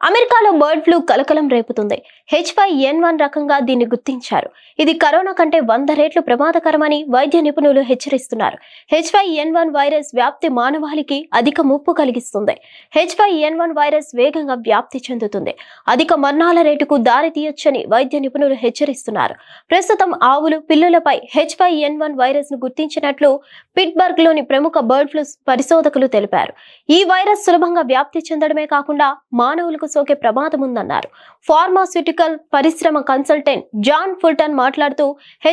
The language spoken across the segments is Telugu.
అమెరికాలో బర్డ్ ఫ్లూ కలకలం రేపుతుంది. H5N1 రకంగా దీన్ని గుర్తించారు. ఇది కరోనా కంటే 100 రెట్లు ప్రమాదకరమని వైద్య నిపుణులు హెచ్చరిస్తున్నారు. H5N1 వైరస్ వ్యాప్తి మానవాళికి అధిక ముప్పు కలిగిస్తుంది. H5N1 వైరస్ వేగంగా వ్యాప్తి చెందుతుంది. అధిక మరణాల రేటుకు దారి తీయొచ్చని వైద్య నిపుణులు హెచ్చరిస్తున్నారు. ప్రస్తుతం ఆవులు, పిల్లులపై H5N1 వైరస్ ను గుర్తించినట్లు పిట్స్బర్గ్ లోని ప్రముఖ బర్డ్ ఫ్లూ పరిశోధకులు తెలిపారు. ఈ వైరస్ సులభంగా వ్యాప్తి చెందడమే కాకుండా మానవులకు సోకే ప్రమాదం ఉందన్నారు. ఫార్మాస్యూటికల్ పరిశ్రమ కన్సల్టెంట్ జాన్ ఫుల్టన్ మాట్లాడుతూ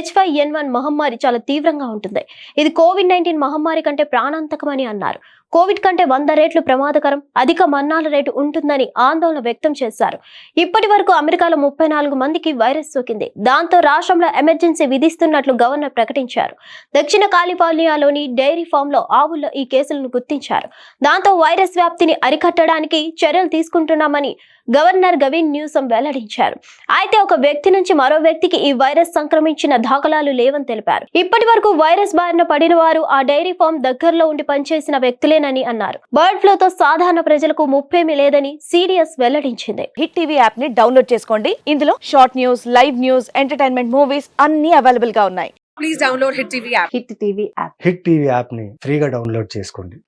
H5N1 మహమ్మారి చాలా తీవ్రంగా ఉంటుంది. ఇది కోవిడ్-19 మహమ్మారి కంటే ప్రాణాంతకమని అన్నారు. కోవిడ్ కంటే 100 రెట్లు ప్రమాదకరం, అధిక మరణాల రేటు ఉంటుందని ఆందోళన వ్యక్తం చేశారు. ఇప్పటి వరకు అమెరికాలో 34 మందికి వైరస్ సోకింది. దాంతో రాష్ట్రంలో ఎమర్జెన్సీ విధిస్తున్నట్లు గవర్నర్ ప్రకటించారు. దక్షిణ కాలిఫోర్నియాలోని డైరీ ఫామ్ లో ఆవుల్లో ఈ కేసులను గుర్తించారు. దాంతో వైరస్ వ్యాప్తిని అరికట్టడానికి చర్యలు తీసుకుంటున్నామని గవర్నర్ గవిన్ న్యూసం వెల్లడించారు. అయితే ఒక వ్యక్తి నుంచి మరో వ్యక్తికి ఈ వైరస్ సంక్రమించిన దాఖలాలు లేవని తెలిపారు. ఇప్పటి వరకు వైరస్ బారిన పడిన వారు ఆ డైరీ ఫామ్ దగ్గరలో ఉండి పనిచేసిన వ్యక్తులేనని అన్నారు. బర్డ్ ఫ్లూతో సాధారణ ప్రజలకు ముప్పేమీ లేదని CDS వెల్లడించింది. హిట్ టీవీ యాప్ ని డౌన్లోడ్ చేసుకోండి. ఇందులో short news, live news, entertainment movies అన్ని అవైలబుల్ గా ఉన్నాయి. Please download Hit TV app. Hit TV app hit TV యాప్ని ఫ్రీగా డౌన్లోడ్ చేసుకోండి.